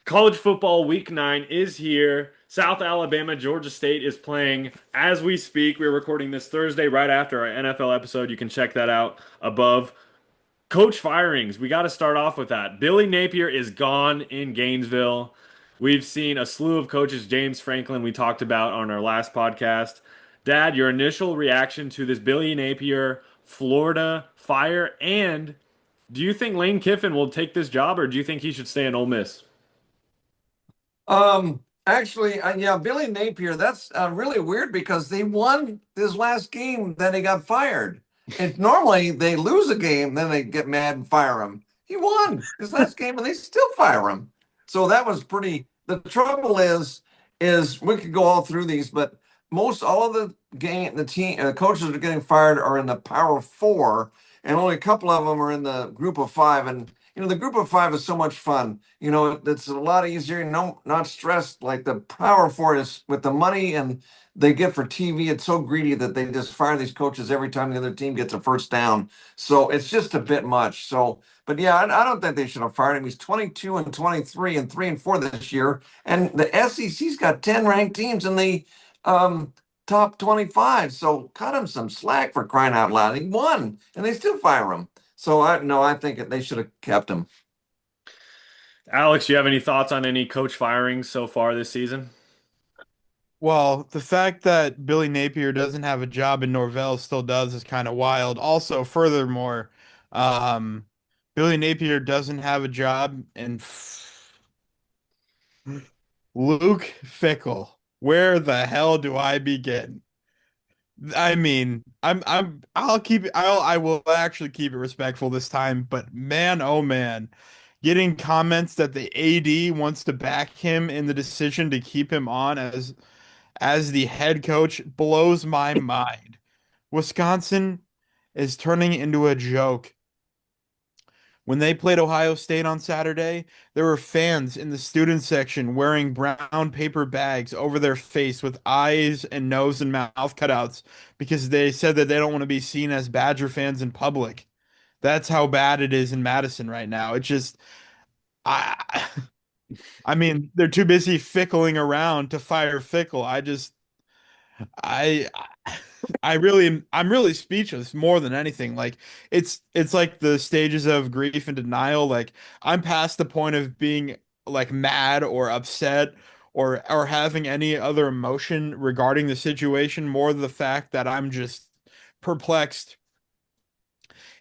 College football week 9 is here. South Alabama, Georgia State is playing as we speak. We're recording this Thursday right after our NFL episode. You can check that out above. Coach firings. We got to start off with that. Billy Napier is gone in Gainesville. We've seen a slew of coaches. James Franklin, we talked about on our last podcast. Dad, your initial reaction to this Billy Napier Florida fire, and do you think Lane Kiffin will take this job, or do you think he should stay in Ole Miss? Yeah, Billy Napier, that's really weird because they won this last game, then he got fired. And normally they lose a game, then they get mad and fire him. He won his last game and they still fire him. So that was pretty. The trouble is we could go all through these, but most all of the team, coaches that are getting fired are in the Power Four, and only a couple of them are in the Group of Five. And the Group of Five is so much fun. It's a lot easier. No, not stressed like the Power Four is with the money and they get for TV. It's so greedy that they just fire these coaches every time the other team gets a first down. So it's just a bit much. So, but yeah, I don't think they should have fired him. He's 22 and 23 and 3 and 4 this year, and the SEC's got 10 ranked teams in the um, top 25. So cut him some slack for crying out loud. He won, and they still fire him. So I think they should have kept him. Alex, you have any thoughts on any coach firings so far this season? Well, the fact that Billy Napier doesn't have a job and Norvell still does is kind of wild. Also, furthermore, um, Billy Napier doesn't have a job, and Luke Fickle. Where the hell do I begin? I mean, I will actually keep it respectful this time, but man, oh man, getting comments that the AD wants to back him in the decision to keep him on as the head coach blows my mind. Wisconsin is turning into a joke. When they played Ohio State on Saturday, there were fans in the student section wearing brown paper bags over their face with eyes and nose and mouth cutouts because they said that they don't want to be seen as Badger fans in public. That's how bad it is in Madison right now. It just I I mean, they're too busy fickling around to fire Fickle. I I'm really speechless more than anything. Like it's like the stages of grief and denial. Like I'm past the point of being like mad or upset or having any other emotion regarding the situation, more the fact that I'm just perplexed.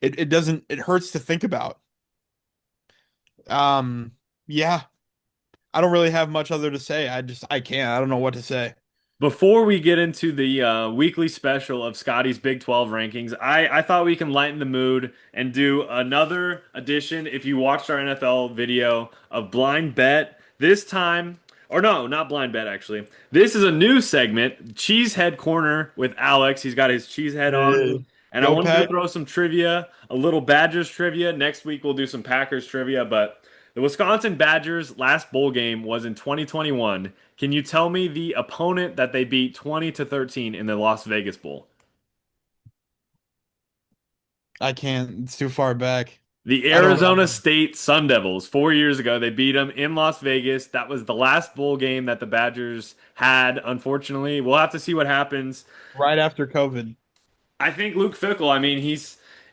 It doesn't it hurts to think about. Um yeah, I don't really have much other to say. I can't. I don't know what to say. Before we get into the weekly special of Scotty's Big 12 rankings, I thought we can lighten the mood and do another edition, if you watched our NFL video, of Blind Bet. This time, or no, not Blind Bet, actually. This is a new segment, Cheesehead Corner with Alex. He's got his cheese head on. Uh, And I Go wanted to Pack. throw some trivia, a little Badgers trivia. Next week, we'll do some Packers trivia, but the Wisconsin Badgers' last bowl game was in 2021. Can you tell me the opponent that they beat 20-13 in the Las Vegas Bowl? I can't. It's too far back. The I don't. Arizona State Sun Devils. 4 years ago, they beat them in Las Vegas. That was the last bowl game that the Badgers had, unfortunately. We'll have to see what happens. Right after COVID. I think Luke Fickell, I mean,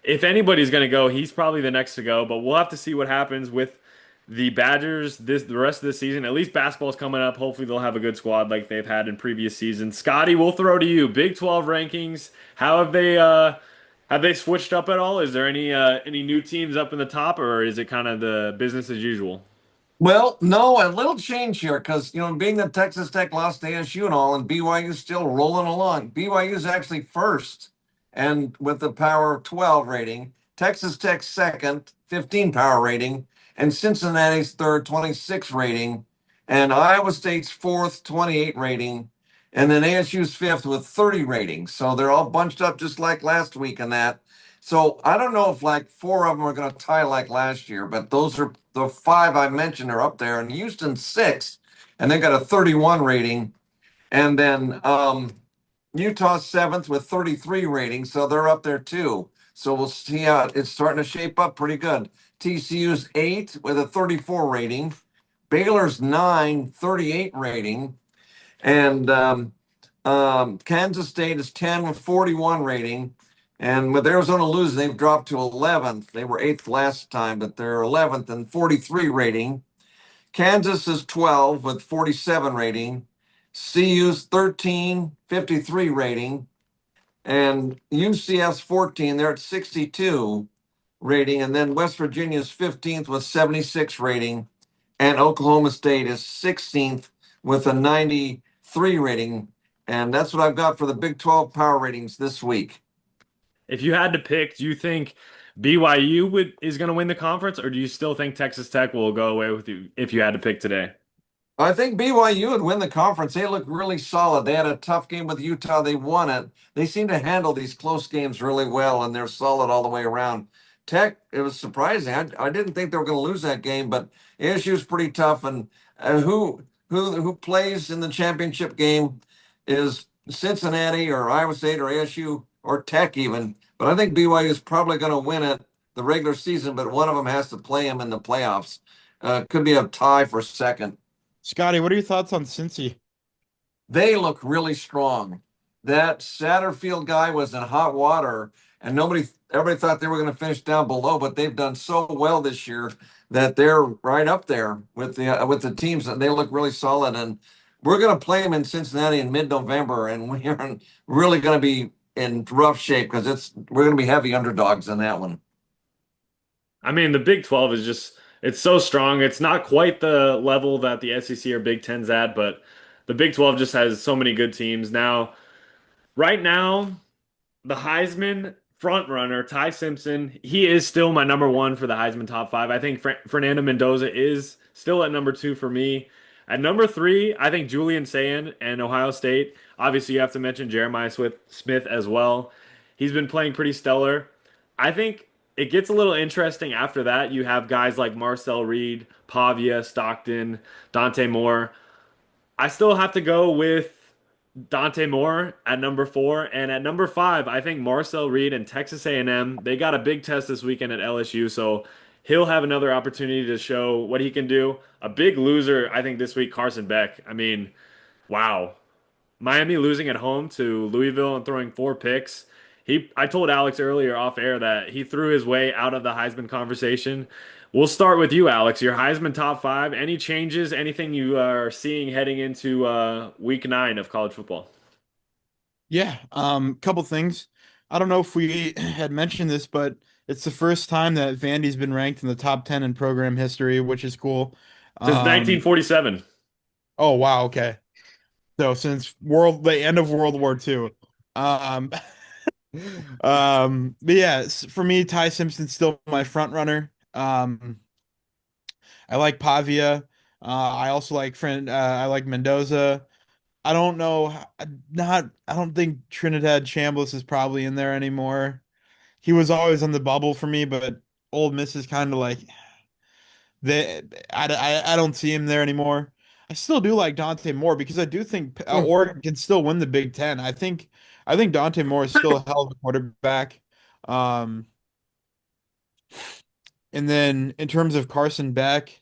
if anybody's going to go, he's probably the next to go, but we'll have to see what happens with the Badgers the rest of the season. At least basketball's coming up. Hopefully they'll have a good squad like they've had in previous seasons. Scotty, we'll throw to you. Big 12 rankings. How have they switched up at all? Is there any new teams up in the top, or is it kind of the business as usual? Well, no, a little change here because being that Texas Tech lost to ASU and all, and BYU's still rolling along. BYU's actually first, and with the Power 12 rating, Texas Tech second, 15 power rating, and Cincinnati's third, 26 rating, and Iowa State's fourth, 28 rating, and then ASU's fifth with 30 ratings. So they're all bunched up just like last week and that. So I don't know if like four of them are going to tie like last year, but those are the five I mentioned are up there, and Houston sixth, and they got a 31 rating, and then Utah seventh with 33 ratings, so they're up there too. So we'll see how it's starting to shape up pretty good. TCU's eight with a 34 rating. Baylor's 9, 38 rating. And Kansas State is 10 with 41 rating. And with Arizona losing, they've dropped to 11th. They were 8th last time, but they're 11th and 43 rating. Kansas is 12 with 47 rating. CU's 13, 53 rating. And UCF's 14, they're at 62 rating. And then West Virginia's 15th with 76 rating. And Oklahoma State is 16th with a 93 rating. And that's what I've got for the Big 12 power ratings this week. If you had to pick, do you think BYU is going to win the conference, or do you still think Texas Tech will go away with you if you had to pick today? I think BYU would win the conference. They look really solid. They had a tough game with Utah. They won it. They seem to handle these close games really well, and they're solid all the way around. Tech, it was surprising. I didn't think they were going to lose that game, but ASU is pretty tough. And who plays in the championship game is Cincinnati or Iowa State or ASU or Tech even. But I think BYU is probably going to win it the regular season, but one of them has to play them in the playoffs. Could be a tie for second. Scotty, what are your thoughts on Cincy? They look really strong. That Satterfield guy was in hot water, and everybody thought they were going to finish down below, but they've done so well this year that they're right up there with the teams, and they look really solid. And we're going to play them in Cincinnati in mid-November, and we're really going to be in rough shape because we're going to be heavy underdogs in that one. I mean, the Big 12 is just, it's so strong. It's not quite the level that the SEC or Big Ten's at, but the Big 12 just has so many good teams. Now, right now, the Heisman front runner, Ty Simpson, he is still my number one for the Heisman top five. I think Fernando Mendoza is still at number two for me. At number three, I think Julian Sayin and Ohio State. Obviously, you have to mention Jeremiah Smith as well. He's been playing pretty stellar. I think it gets a little interesting after that. You have guys like Marcel Reed, Pavia, Stockton, Dante Moore. I still have to go with Dante Moore at number four, and at number five, I think Marcel Reed and Texas A&M. They got a big test this weekend at LSU, so he'll have another opportunity to show what he can do. A big loser, I think this week, Carson Beck. I mean, wow, Miami losing at home to Louisville and throwing four picks. I told Alex earlier off air that he threw his way out of the Heisman conversation. We'll start with you, Alex. Your Heisman top five. Any changes? Anything you are seeing heading into week 9 of college football? Yeah, couple things. I don't know if we had mentioned this, but it's the first time that Vandy's been ranked in the top 10 in program history, which is cool. Since 1947. Oh wow, okay. So since the end of World War II. Um, but yeah, for me, Ty Simpson's still my front runner. I like Pavia. I also like I like Mendoza. I don't know, I don't think Trinidad Chambliss is probably in there anymore. He was always on the bubble for me, but Ole Miss is kind of like they. I don't see him there anymore. I still do like Dante Moore because I do think Oregon can still win the Big Ten. I think Dante Moore is still a hell of a quarterback. Um, and then in terms of Carson Beck,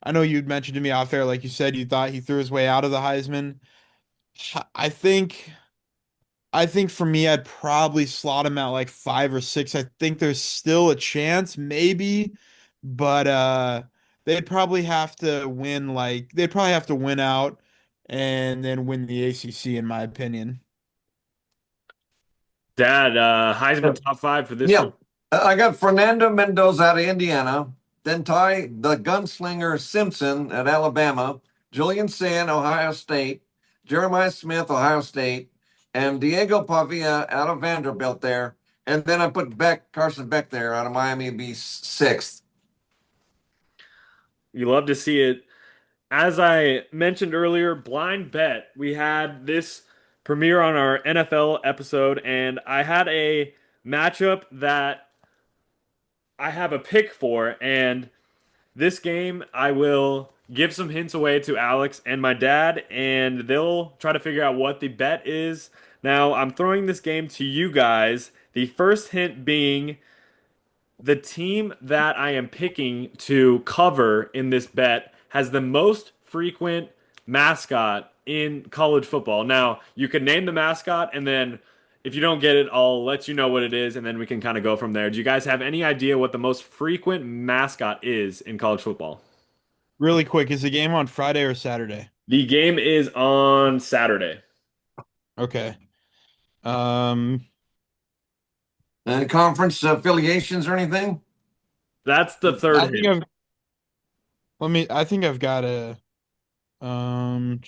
I know you'd mentioned to me off air, like you said, you thought he threw his way out of the Heisman. I think I think for me, I'd probably slot him at like 5 or 6. I think there's still a chance, maybe, but they'd probably have to win out and then win the ACC, in my opinion. Dad, Heisman top five for this Yeah, week. I got Fernando Mendoza out of Indiana, then Ty the Gunslinger Simpson at Alabama, Julian Sand, Ohio State, Jeremiah Smith, Ohio State, and Diego Pavia out of Vanderbilt there. And then I put Carson Beck there out of Miami, be sixth. You love to see it. As I mentioned earlier, blind bet. We had this premiere on our NFL episode, and I had a matchup that I have a pick for, and this game I will give some hints away to Alex and my dad, and they'll try to figure out what the bet is. Now, I'm throwing this game to you guys. The first hint being the team that I am picking to cover in this bet has the most frequent mascot in college football? Now, you can name the mascot, and then if you don't get it, I'll let you know what it is, and then we can kind of go from there. Do you guys have any idea what the most frequent mascot is in college football? Really quick, is the game on Friday or Saturday? The game is on Saturday. Okay. Um, And conference affiliations or anything? That's the third I think hint. I think I've got a, um,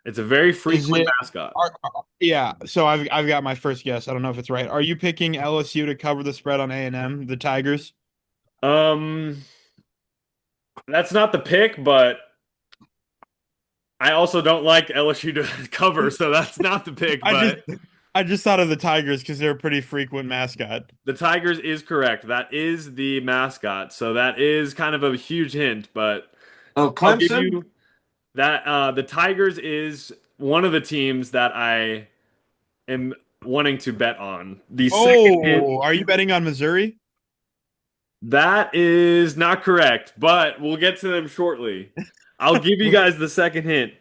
It's a very is frequent it, mascot. yeah, so I've got my first guess. I don't know if it's right. Are you picking LSU to cover the spread on A&M, the Tigers? Um, that's not the pick, but I also don't like LSU to cover, so that's not the pick, I just but I just thought of the Tigers because they're a pretty frequent mascot. the Tigers is correct. That is the mascot. So that is kind of a huge hint, but Oh, I'll give Clemson? you that the Tigers is one of the teams that I am wanting to bet on. The second hint, Oh, are you betting on Missouri? that is not correct, but we'll get to them shortly. I'll give you guys the second hint.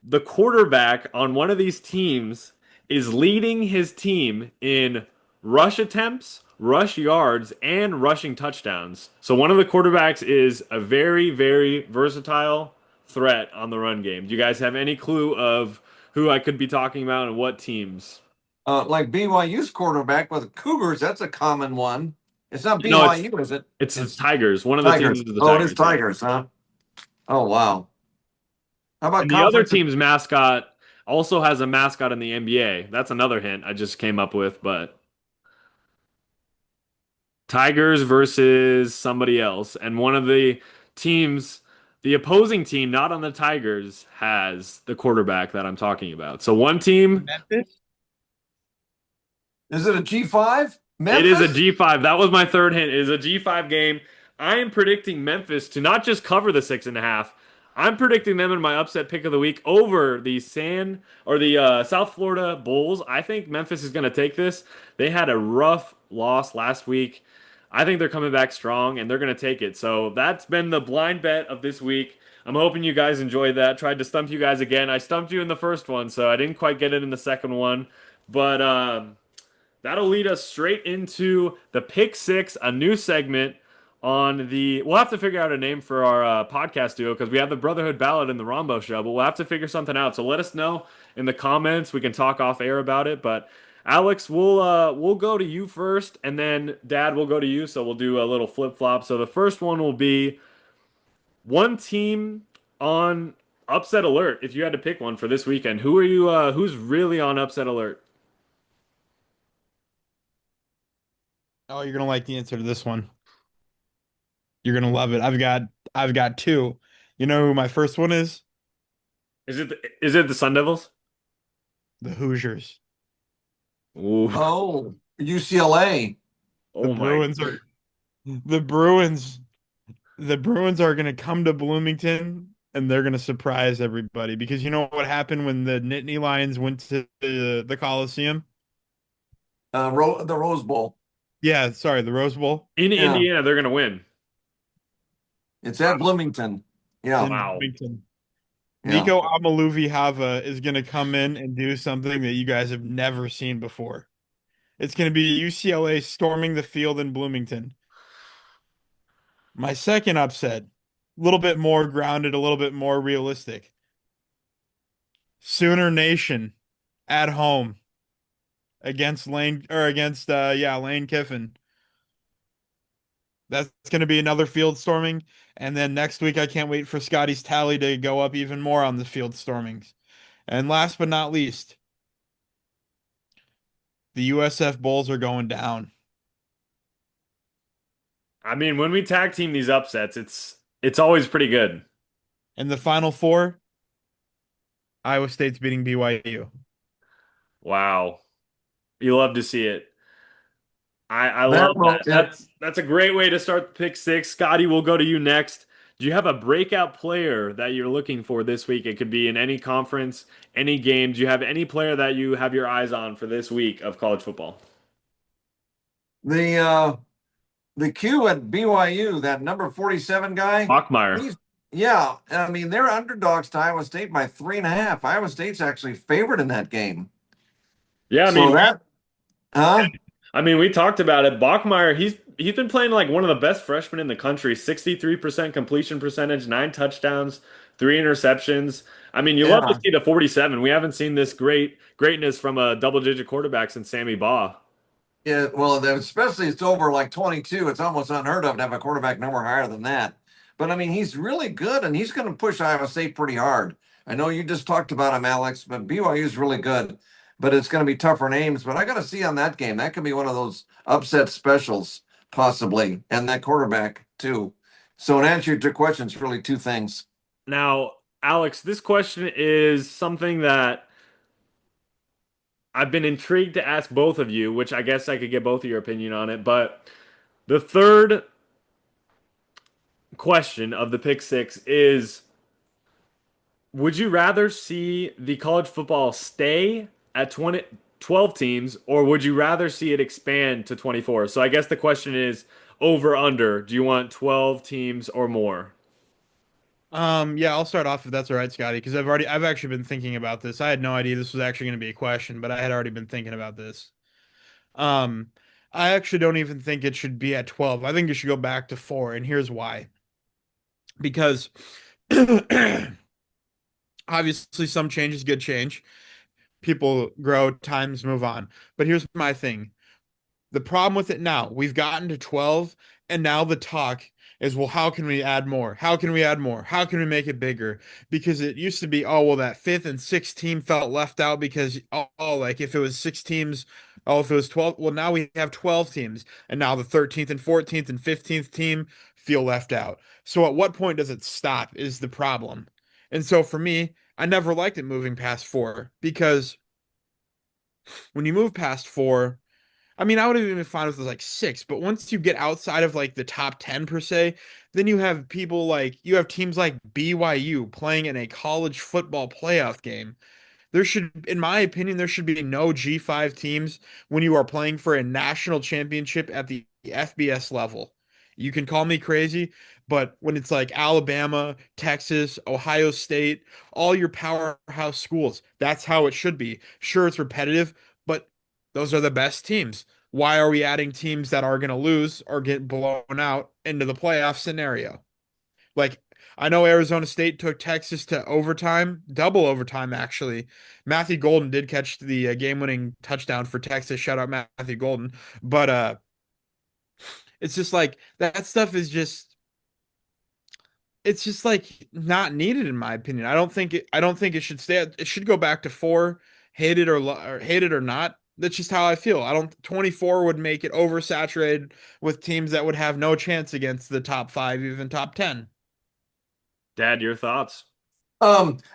The quarterback on one of these teams is leading his team in rush attempts, rush yards, and rushing touchdowns. So one of the quarterbacks is a very, very versatile threat on the run game. Do you guys have any clue of who I could be talking about and what teams? Like BYU's quarterback with the Cougars, that's a common one. It's not No, BYU, is it? it's the It's Tigers. One of the Tigers. teams is the Oh, it is Tigers. Yeah. Tigers, huh? Oh, wow. How about And the other conference? team's mascot also has a mascot in the NBA. That's another hint I just came up with, but Tigers versus somebody else. And one of the teams, the opposing team, not on the Tigers, has the quarterback that I'm talking about. So one team, Memphis? Is it a G5? it is a Memphis? G5. That was my third hint. It is a G5 game. I am predicting Memphis to not just cover the 6.5. I'm predicting them in my upset pick of the week over the South Florida Bulls. I think Memphis is going to take this. They had a rough loss last week. I think they're coming back strong and they're going to take it. So that's been the blind bet of this week. I'm hoping you guys enjoyed that. Tried to stump you guys again. I stumped you in the first one, so I didn't quite get it in the second one. But that'll lead us straight into the Pick Six, a new segment on the. We'll have to figure out a name for our podcast duo because we have the Brotherhood Ballad and the Rombo Show, but we'll have to figure something out. So let us know in the comments. We can talk off air about it. But Alex, we'll go to you first, and then Dad will go to you. So we'll do a little flip flop. So the first one will be one team on upset alert. If you had to pick one for this weekend, who are you? Who's really on upset alert? Oh, you're gonna like the answer to this one. You're gonna love it. I've got two. You know who my first one is? Is it the Sun Devils? The Hoosiers. Ooh. Oh, UCLA. The Oh my. Bruins are the Bruins. The Bruins are gonna come to Bloomington and they're gonna surprise everybody because you know what happened when the Nittany Lions went to the Coliseum? The Rose Bowl. Yeah, sorry, the Rose Bowl. In Yeah. Indiana, they're gonna win. It's at Bloomington. It's Yeah. in Wow. Bloomington. Yeah. Nico Amaluvi-Hava is going to come in and do something that you guys have never seen before. It's going to be UCLA storming the field in Bloomington. My second upset, a little bit more grounded, a little bit more realistic. Sooner Nation at home against Lane Kiffin. That's going to be another field storming. And then next week, I can't wait for Scotty's tally to go up even more on the field stormings. And last but not least, the USF Bulls are going down. I mean, when we tag team these upsets, it's always pretty good. And the Final Four, Iowa State's beating BYU. Wow. You love to see it. I That love will- that. That's a great way to start the pick six. Scotty, we'll go to you next. Do you have a breakout player that you're looking for this week? It could be in any conference, any game. Do you have any player that you have your eyes on for this week of college football? The the Q at BYU, that number 47 guy, Bachmeyer. he's yeah. I mean, they're underdogs to Iowa State by 3.5. Iowa State's actually favored in that game. Yeah, So that, huh? we talked about it. Bachmeyer, he's been playing like one of the best freshmen in the country. 63% completion percentage, 9 touchdowns, 3 interceptions. You love to Yeah. see the 47. We haven't seen this greatness from a double-digit quarterback since Sammy Baugh. Yeah, well, especially it's over like 22. It's almost unheard of to have a quarterback number higher than that. But I mean, he's really good and he's going to push Iowa State pretty hard. I know you just talked about him, Alex, but BYU is really good. But it's going to be tougher names. But I got to see on that game. That could be one of those upset specials, possibly, and that quarterback, too. So, in answer to your question, it's really two things. Now, Alex, this question is something that I've been intrigued to ask both of you, which I guess I could get both of your opinion on it. But the third question of the pick six is, would you rather see the college football stay at 12 teams, or would you rather see it expand to 24? So I guess the question is over under. Do you want 12 teams or more? Yeah, I'll start off if that's all right, Scotty, because I've actually been thinking about this. I had no idea this was actually going to be a question, but I had already been thinking about this. Um, I actually don't even think it should be at 12. I think it should go back to 4, and here's why. Because obviously some change is good change. People grow, times move on. But here's my thing. The problem with it now, we've gotten to 12, and now the talk is, well, how can we add more? How can we add more? How can we make it bigger? Because it used to be, oh, well, that fifth and sixth team felt left out because, oh, like if it was 6 teams, oh, if it was 12, well, now we have 12 teams, and now the 13th and 14th and 15th team feel left out. So at what point does it stop is the problem. And so for me, I never liked it moving past 4 because when you move past 4, I would have even been fine with like 6, but once you get outside of like the top 10 per se, then you have teams like BYU playing in a college football playoff game. In my opinion, there should be no G5 teams when you are playing for a national championship at the FBS level. You can call me crazy, but when it's like Alabama, Texas, Ohio State, all your powerhouse schools, that's how it should be. Sure, it's repetitive, but those are the best teams. Why are we adding teams that are going to lose or get blown out into the playoff scenario? Like, I know Arizona State took Texas to overtime, double overtime, actually. Matthew Golden did catch the game-winning touchdown for Texas. Shout out Matthew Golden. But it's just like that stuff is just it's just like not needed in my opinion. I don't think it should stay. It should go back to 4, hate it or not. That's just how I feel. I don't 24 would make it oversaturated with teams that would have no chance against the top 5, even top 10. Dad, your thoughts?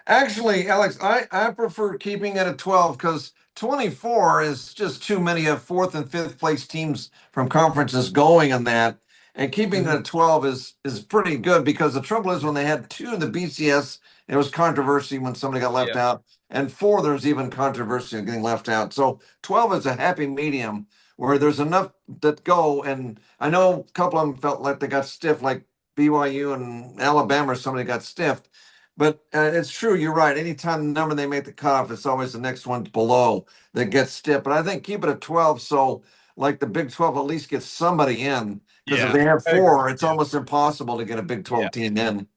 Actually, Alex, I prefer keeping it at 12 because 24 is just too many of fourth and fifth place teams from conferences going in that. And keeping it Mhm. at 12 is pretty good because the trouble is when they had 2 in the BCS, it was controversy when somebody got left Yeah. out. And 4, there's even controversy of getting left out. So 12 is a happy medium where there's enough that go. And I know a couple of them felt like they got stiff, like BYU and Alabama or somebody got stiffed. But it's true, you're right. Anytime the number they make the cutoff, it's always the next one below that gets stiff. But I think keep it at 12 so like the Big 12 at least gets somebody in. Because if Yeah. they have I agree. 4, it's Yeah. almost impossible to get a Big Yeah. 12 team in.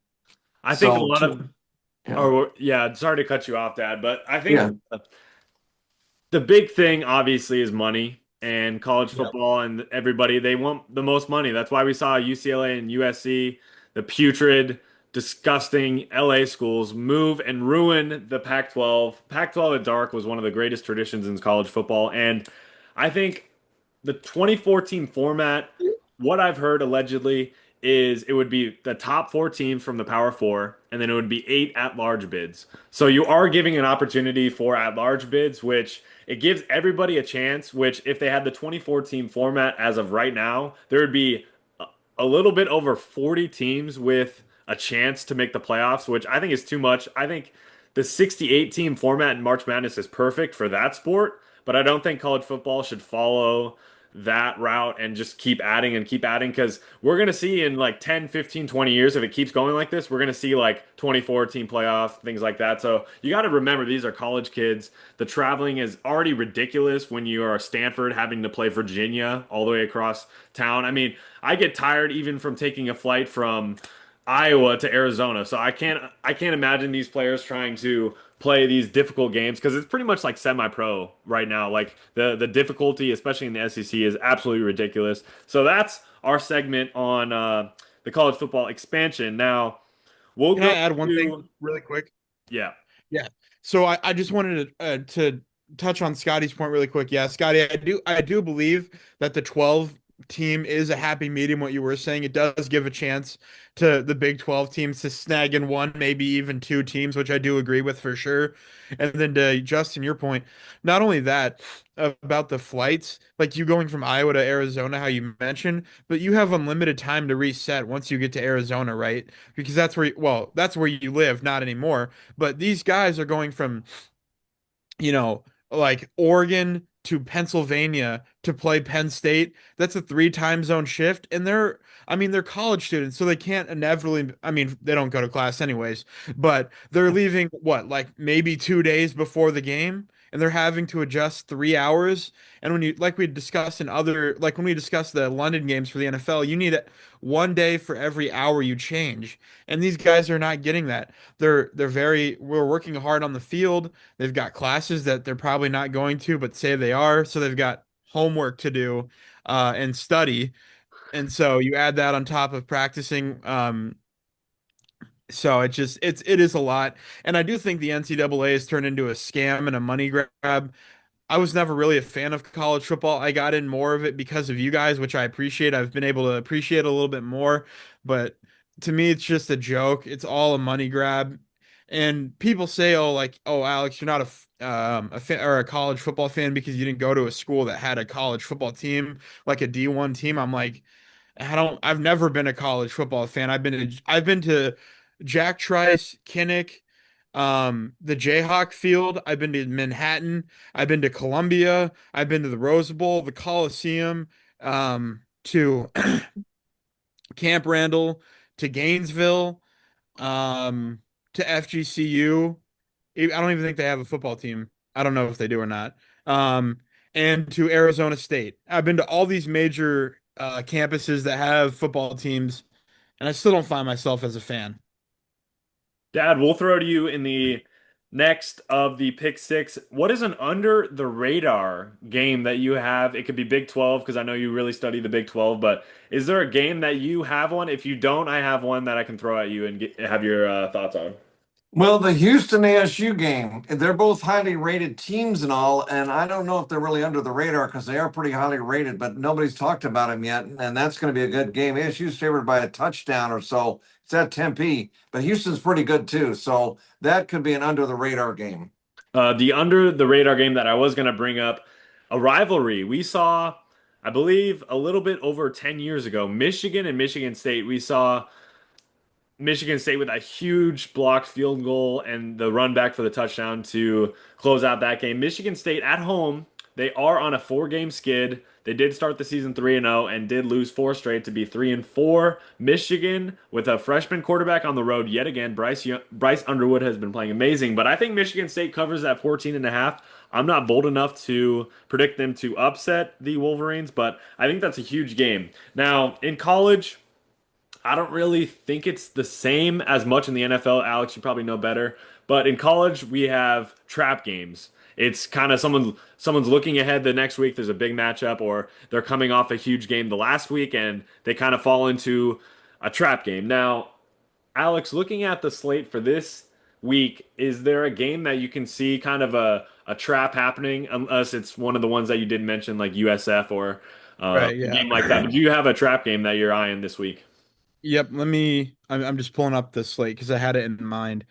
I think a So lot of, yeah, or yeah, sorry to cut you off, Dad, but I yeah, think the big thing obviously is money and college Yep. football and everybody they want the most money. That's why we saw UCLA and USC, the putrid, disgusting LA schools move and ruin the Pac-12. Pac-12 at dark was one of the greatest traditions in college football and I think the 2014 format, what I've heard allegedly is it would be the top 4 teams from the Power Four, and then it would be 8 at-large bids. So you are giving an opportunity for at-large bids, which it gives everybody a chance. Which if they had the 24 team format as of right now, there would be a little bit over 40 teams with a chance to make the playoffs, which I think is too much. I think the 68 team format in March Madness is perfect for that sport, but I don't think college football should follow that route and just keep adding and keep adding because we're going to see in like 10, 15, 20 years, if it keeps going like this, we're going to see like 24 team playoffs, things like that. So you got to remember these are college kids. The traveling is already ridiculous when you are Stanford having to play Virginia all the way across town. I mean, I get tired even from taking a flight from Iowa to Arizona. So I can't imagine these players trying to play these difficult games because it's pretty much like semi-pro right now. Like the difficulty, especially in the SEC, is absolutely ridiculous. So that's our segment on the college football expansion. Now we'll Can I go add one thing to really quick? yeah. Yeah. So I just wanted to touch on Scotty's point really quick. Yeah, Scotty, I do believe that the 12 team is a happy medium. What you were saying, it does give a chance to the Big 12 teams to snag in one, maybe even two teams, which I do agree with for sure. And then to Justin, your point, not only that about the flights, like you going from Iowa to Arizona, how you mentioned, but you have unlimited time to reset once you get to Arizona, right? Because that's where, well, that's where you live, not anymore. But these guys are going from, like Oregon to Pennsylvania to play Penn State. That's a three time zone shift. And I mean, they're college students, so they can't inevitably, I mean, they don't go to class anyways, but they're leaving what, like maybe 2 days before the game, and they're having to adjust 3 hours. And when you, like we discussed in other, like when we discussed the London games for the NFL, you need 1 day for every hour you change. And these guys are not getting that. We're working hard on the field. They've got classes that they're probably not going to, but say they are. So they've got homework to do and study. And so you add that on top of practicing. So it is a lot. And I do think the NCAA has turned into a scam and a money grab. I was never really a fan of college football. I got in more of it because of you guys, which I appreciate. I've been able to appreciate a little bit more, but to me, it's just a joke. It's all a money grab. And people say, "Oh, like, oh, Alex, you're not a fan or a college football fan because you didn't go to a school that had a college football team, like a D1 team." I'm like, I've never been a college football fan. I've been to Jack Trice, Kinnick, the Jayhawk Field. I've been to Manhattan. I've been to Columbia. I've been to the Rose Bowl, the Coliseum, to Camp Randall, to Gainesville, um, to FGCU. I don't even think they have a football team. I don't know if they do or not. Um, and to Arizona State. I've been to all these major campuses that have football teams, and I still don't find myself as a fan. Dad, we'll throw to you in the next of the pick six. What is an under the radar game that you have? It could be Big 12 because I know you really study the Big 12, but is there a game that you have one? If you don't, I have one that I can throw at you and have your thoughts on. Well, the Houston ASU game, they're both highly rated teams and all, and I don't know if they're really under the radar because they are pretty highly rated, but nobody's talked about them yet, and that's going to be a good game. ASU's favored by a touchdown or so. It's at Tempe, but Houston's pretty good too, so that could be an under the radar game. The under the radar game that I was going to bring up, a rivalry. We saw, I believe, a little bit over 10 years ago, Michigan and Michigan State. We saw Michigan State with a huge blocked field goal and the run back for the touchdown to close out that game. Michigan State at home, they are on a four-game skid. They did start the season 3-0 and did lose four straight to be 3-4. Michigan with a freshman quarterback on the road yet again. Bryce Underwood has been playing amazing, but I think Michigan State covers that 14 and a half. I'm not bold enough to predict them to upset the Wolverines, but I think that's a huge game. Now, in college, I don't really think it's the same as much in the NFL. Alex, you probably know better. But in college, we have trap games. It's kind of someone's looking ahead the next week. There's a big matchup, or they're coming off a huge game the last week, and they kind of fall into a trap game. Now, Alex, looking at the slate for this week, is there a game that you can see kind of a trap happening, unless it's one of the ones that you did mention, like USF or Right, a yeah. game like that? But do you have a trap game that you're eyeing this week? Yep, I'm just pulling up the slate because I had it in mind.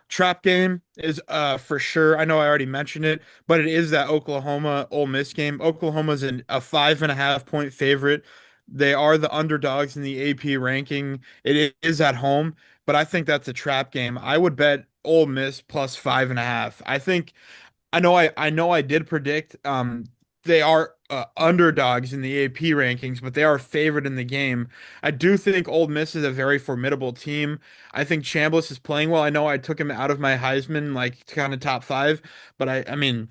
Trap game is for sure. I know I already mentioned it, but it is that Oklahoma Ole Miss game. Oklahoma's a 5.5 point favorite. They are the underdogs in the AP ranking. It is at home, but I think that's a trap game. I would bet Ole Miss plus 5.5. I know I did predict they are underdogs in the AP rankings, but they are favored in the game. I do think Ole Miss is a very formidable team. I think Chambliss is playing well. I know I took him out of my Heisman, like kind of top five, but I mean,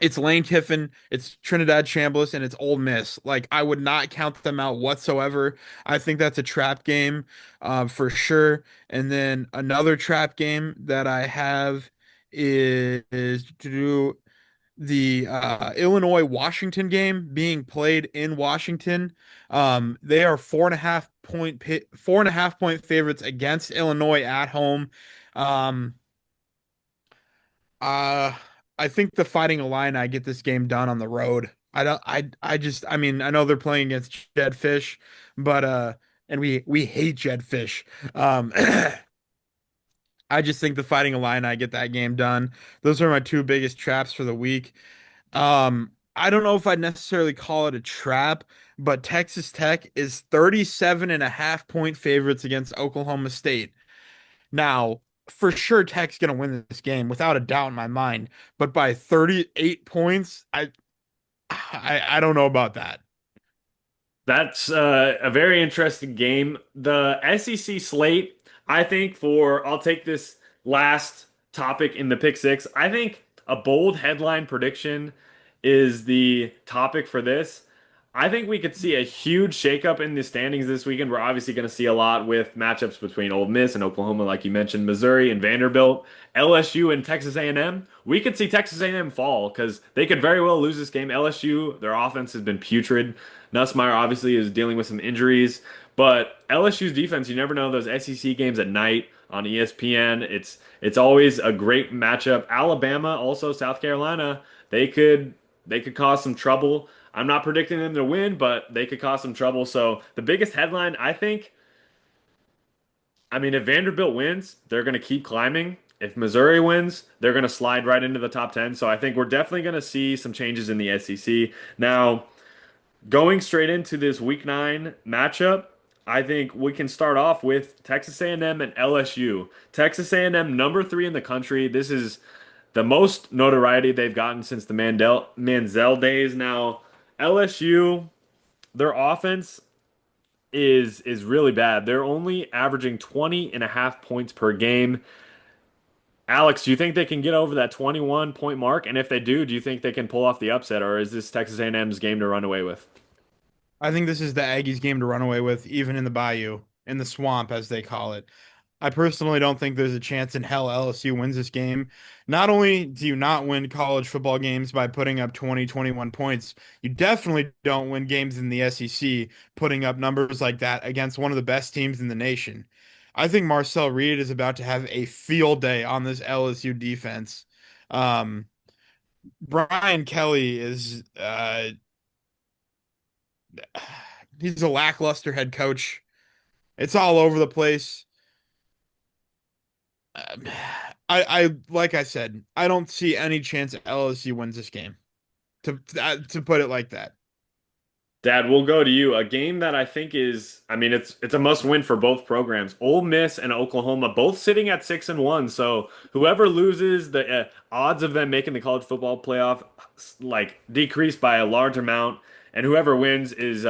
it's Lane Kiffin, it's Trinidad Chambliss, and it's Ole Miss. Like I would not count them out whatsoever. I think that's a trap game, for sure. And then another trap game that I have is to do the Illinois Washington game being played in Washington. They are 4.5 point favorites against Illinois at home. Um, uh, I think the Fighting Illini get this game done on the road. I don't. I just. I mean, I know they're playing against Jed Fish, but and we hate Jed Fish. Um, I just think the Fighting Illini get that game done. Those are my two biggest traps for the week. I don't know if I'd necessarily call it a trap, but Texas Tech is 37.5 point favorites against Oklahoma State. Now, for sure, Tech's going to win this game without a doubt in my mind, but by 38 points, I don't know about that. That's a very interesting game. The SEC slate, I think, I'll take this last topic in the pick six. I think a bold headline prediction is the topic for this. I think we could see a huge shakeup in the standings this weekend. We're obviously going to see a lot with matchups between Ole Miss and Oklahoma, like you mentioned, Missouri and Vanderbilt, LSU and Texas A&M. We could see Texas A&M fall because they could very well lose this game. LSU, their offense has been putrid. Nussmeier obviously is dealing with some injuries, but LSU's defense, you never know those SEC games at night on ESPN. It's always a great matchup. Alabama, also South Carolina, they could cause some trouble. I'm not predicting them to win, but they could cause some trouble. So the biggest headline, I think, I mean, if Vanderbilt wins, they're going to keep climbing. If Missouri wins, they're going to slide right into the top 10. So I think we're definitely going to see some changes in the SEC. Now, going straight into this Week 9 matchup, I think we can start off with Texas A&M and LSU. Texas A&M number 3 in the country. This is the most notoriety they've gotten since the Manziel days. Now, LSU, their offense is really bad. They're only averaging 20.5 points per game. Alex, do you think they can get over that 21 point mark? And if they do you think they can pull off the upset, or is this Texas A&M's game to run away with? I think this is the Aggies game to run away with, even in the Bayou, in the swamp, as they call it. I personally don't think there's a chance in hell LSU wins this game. Not only do you not win college football games by putting up 20, 21 points, you definitely don't win games in the SEC putting up numbers like that against one of the best teams in the nation. I think Marcel Reed is about to have a field day on this LSU defense. Um, Brian Kelly is he's a lackluster head coach. It's all over the place. Um, I like I said, I don't see any chance LSU wins this game. To put it like that. Dad, we'll go to you. A game that I think is, I mean, it's a must win for both programs. Ole Miss and Oklahoma both sitting at 6-1. So whoever loses, the odds of them making the college football playoff like decrease by a large amount, and whoever wins is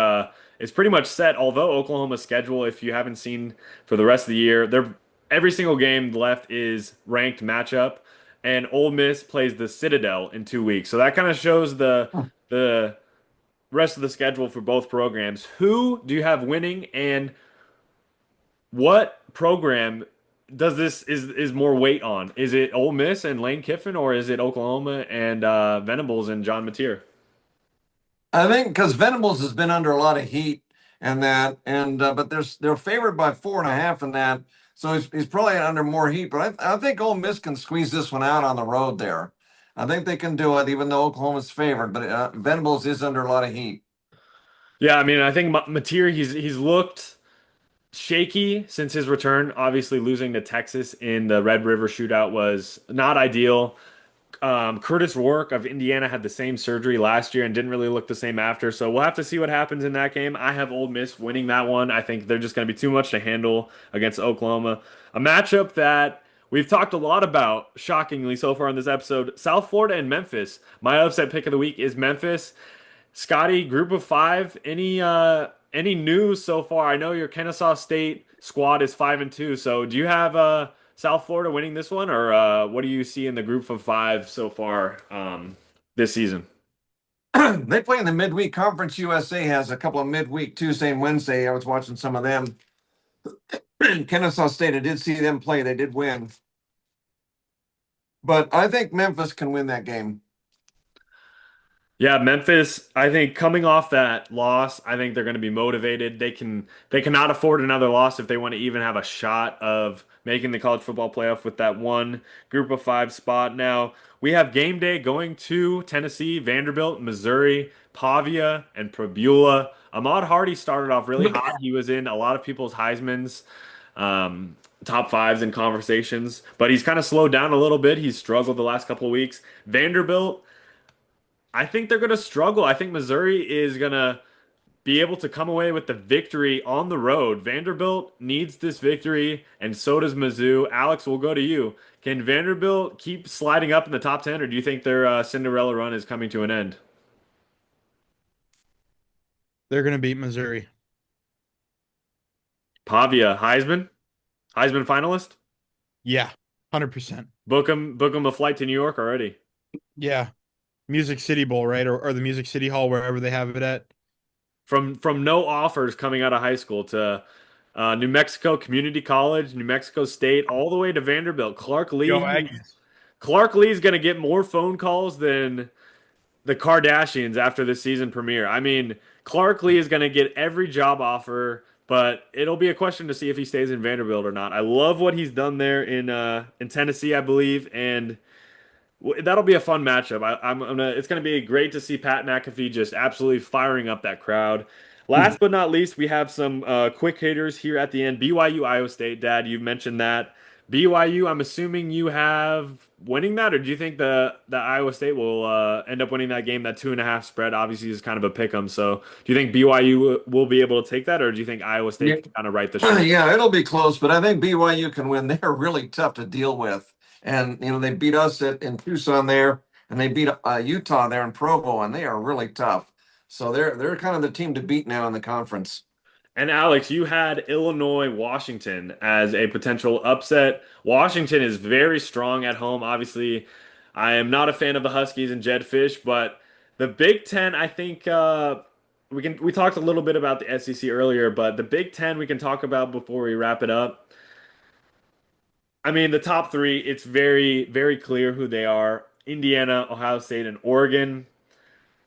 pretty much set. Although Oklahoma's schedule, if you haven't seen for the rest of the year, they're every single game left is ranked matchup, and Ole Miss plays the Citadel in 2 weeks. So that kind of shows the rest of the schedule for both programs. Who do you have winning, and what program does this is more weight on? Is it Ole Miss and Lane Kiffin, or is it Oklahoma and Venables and John Mateer? I think because Venables has been under a lot of heat and that, and but they're favored by 4.5 in that, so he's probably under more heat. But I think Ole Miss can squeeze this one out on the road there. I think they can do it, even though Oklahoma's favored. But Venables is under a lot of heat. Yeah, I mean, I think Mateer he's looked shaky since his return. Obviously, losing to Texas in the Red River Shootout was not ideal. Curtis Rourke of Indiana had the same surgery last year and didn't really look the same after. So we'll have to see what happens in that game. I have Ole Miss winning that one. I think they're just going to be too much to handle against Oklahoma. A matchup that we've talked a lot about, shockingly so far in this episode, South Florida and Memphis. My upset pick of the week is Memphis. Scotty, group of five, any news so far? I know your Kennesaw State squad is 5-2, so do you have South Florida winning this one, or what do you see in the group of five so far this season? They play in the midweek conference. USA has a couple of midweek Tuesday and Wednesday. I was watching some of them. Kennesaw State, I did see them play. They did win. But I think Memphis can win that game. Yeah, Memphis, I think coming off that loss, I think they're going to be motivated. They cannot afford another loss if they want to even have a shot of making the college football playoff with that one group of five spot. Now, we have game day going to Tennessee, Vanderbilt, Missouri, Pavia, and Prebula. Ahmad Hardy started off really hot. He was in a lot of people's Heisman's top fives and conversations, but he's kind of slowed down a little bit. He's struggled the last couple of weeks. Vanderbilt, I think they're going to struggle. I think Missouri is going to be able to come away with the victory on the road. Vanderbilt needs this victory, and so does Mizzou. Alex, we'll go to you. Can Vanderbilt keep sliding up in the top 10, or do you think their Cinderella run is coming to an end? They're going to beat Missouri. Pavia, Heisman finalist? Yeah, 100%. Book 'em a flight to New York already. Yeah. Music City Bowl, right? Or the Music City Hall, wherever they have it at. From no offers coming out of high school to New Mexico Community College, New Mexico State, all the way to Vanderbilt. Go Aggies. Clark Lee's going to get more phone calls than the Kardashians after the season premiere. I mean, Clark Lee is going to get every job offer, but it'll be a question to see if he stays in Vanderbilt or not. I love what he's done there in Tennessee, I believe, and that'll be a fun matchup. I'm gonna. It's gonna be great to see Pat McAfee just absolutely firing up that crowd. Last but not least, we have some quick hitters here at the end. BYU, Iowa State. Dad, you mentioned that. BYU, I'm assuming you have winning that, or do you think the Iowa State will end up winning that game? That 2.5 spread obviously is kind of a pick 'em. So, do you think BYU will be able to take that, or do you think Iowa Yeah, State can kind of right the ship? yeah, it'll be close, but I think BYU can win. They're really tough to deal with. And, they beat us in Tucson there, and they beat Utah there in Provo, and they are really tough. So they're kind of the team to beat now in the conference. And Alex, you had Illinois, Washington as a potential upset. Washington is very strong at home. Obviously, I am not a fan of the Huskies and Jed Fish, but the Big Ten, I think we talked a little bit about the SEC earlier, but the Big Ten we can talk about before we wrap it up. I mean, the top three, it's very, very clear who they are. Indiana, Ohio State, and Oregon.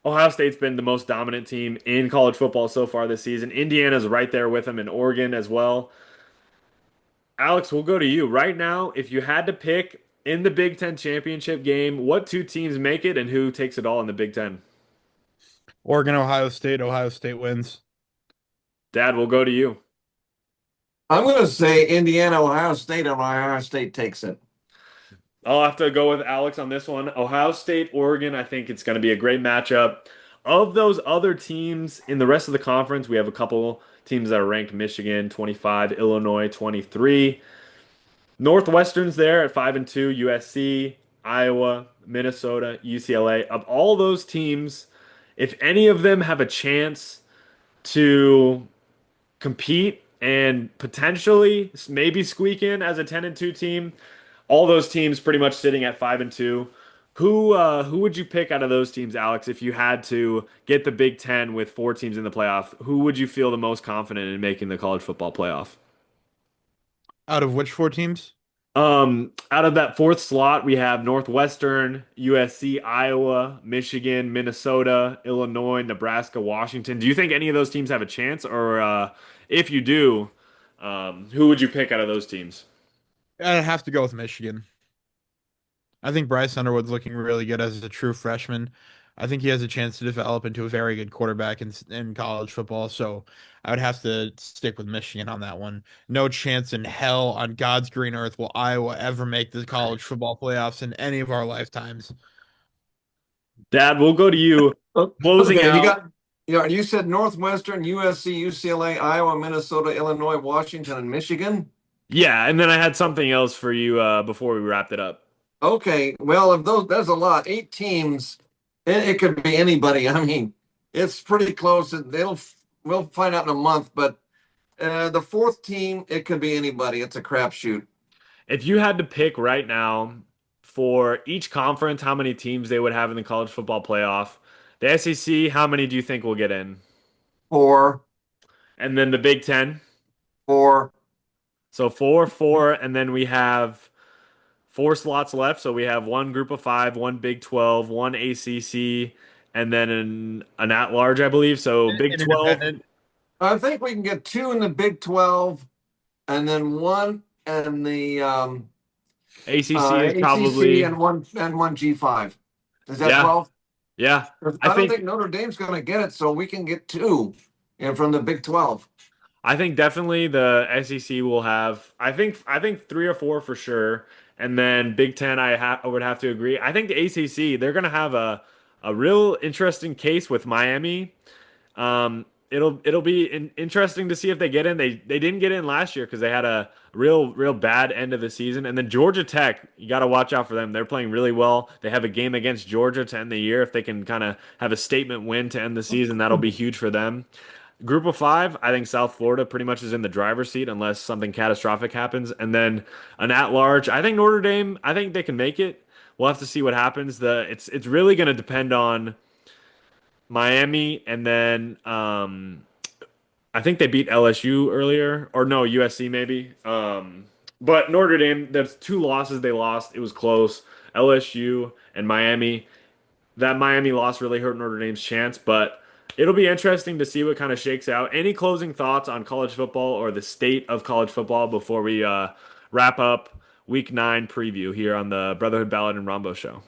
Ohio State's been the most dominant team in college football so far this season. Indiana's right there with them, and Oregon as well. Alex, we'll go to you. Right now, if you had to pick in the Big Ten championship game, what two teams make it and who takes it all in the Big Ten? Oregon, Ohio State. Ohio State wins. Dad, we'll go to you. I'm going to say Indiana, Ohio State, and Ohio State takes it. I'll have to go with Alex on this one. Ohio State, Oregon, I think it's going to be a great matchup. Of those other teams in the rest of the conference, we have a couple teams that are ranked: Michigan 25, Illinois 23. Northwestern's there at 5-2, USC, Iowa, Minnesota, UCLA. Of all those teams, if any of them have a chance to compete and potentially maybe squeak in as a 10-2 team, all those teams pretty much sitting at 5-2. Who would you pick out of those teams, Alex, if you had to get the Big Ten with four teams in the playoff? Who would you feel the most confident in making the college football playoff? Out of which four teams? Out of that fourth slot, we have Northwestern, USC, Iowa, Michigan, Minnesota, Illinois, Nebraska, Washington. Do you think any of those teams have a chance, or if you do, who would you pick out of those teams? I'd have to go with Michigan. I think Bryce Underwood's looking really good as a true freshman. I think he has a chance to develop into a very good quarterback in college football. So I would have to stick with Michigan on that one. No chance in hell on God's green earth will Iowa ever make the college football playoffs in any of our lifetimes. Dad, we'll go to you. Closing Okay, out. you said Northwestern, USC, UCLA, Iowa, Minnesota, Illinois, Washington, and Michigan. Yeah, and then I had something else for you before we wrapped it up. Okay, well, if those that's a lot. 8 teams, it could be anybody. I mean, it's pretty close. We'll find out in a month, but the fourth team, it could be anybody. It's a crapshoot. If you had to pick right now for each conference, how many teams they would have in the college football playoff? The SEC, how many do you think will get in? Four, And then the Big Ten. four. So four, and then we have four slots left. So we have one group of five, one Big 12, one ACC, and then an at-large, I believe. So Big An 12, independent. I think we can get two in the Big 12, and then one in the ACC is ACC, probably, and one G5. Is that yeah, 12? yeah. I I don't think think Notre Dame's going to get it, so we can get two, from the Big 12. I think definitely the SEC will have. I think three or four for sure, and then Big Ten. I would have to agree. I think the ACC they're gonna have a real interesting case with Miami. It'll be interesting to see if they get in. They didn't get in last year because they had a real bad end of the season. And then Georgia Tech, you got to watch out for them. They're playing really well. They have a game against Georgia to end the year. If they can kind of have a statement win to end the season, that'll be huge for them. Group of five, I think South Florida pretty much is in the driver's seat unless something catastrophic happens. And then an at-large, I think Notre Dame, I think they can make it. We'll have to see what happens. It's really going to depend on Miami, and then I think they beat LSU earlier, or no, USC maybe. But Notre Dame, there's two losses they lost. It was close. LSU and Miami. That Miami loss really hurt Notre Dame's chance, but it'll be interesting to see what kind of shakes out. Any closing thoughts on college football or the state of college football before we wrap up Week 9 preview here on the Brotherhood Ballad and Rombo Show?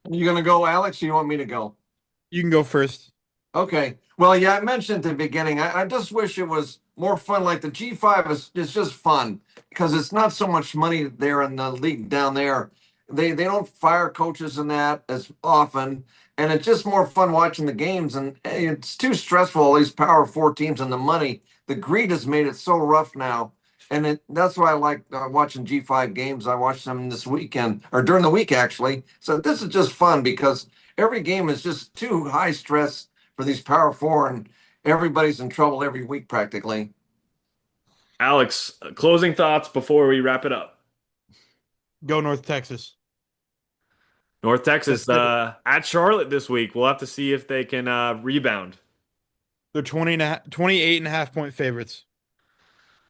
You going to go, Alex, or you want me to go? You can go first. Okay. Well, yeah, I mentioned at the beginning. I just wish it was more fun. Like the G5 is just fun because it's not so much money there in the league down there. They don't fire coaches in that as often, and it's just more fun watching the games. And it's too stressful. All these Power Four teams and the money. The greed has made it so rough now, and that's why I like watching G5 games. I watched them this weekend or during the week actually. So this is just fun because every game is just too high stress for these Power Four, and everybody's in trouble every week practically. Alex, closing thoughts before we wrap it up. Go North Texas. North That's Texas it. at Charlotte this week. We'll have to see if they can rebound. They're 28.5 point favorites.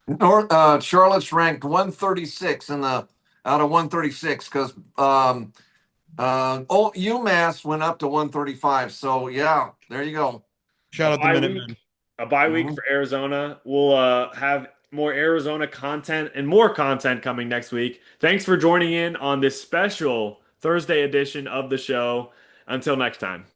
North Charlotte's ranked 136 in the out of 136 because UMass went up to 135. So yeah, there you go. A Shout out the bye Minutemen. week, a bye week Mhm. for Arizona. We'll have more Arizona content and more content coming next week. Thanks for joining in on this special Thursday edition of the show. Until next time.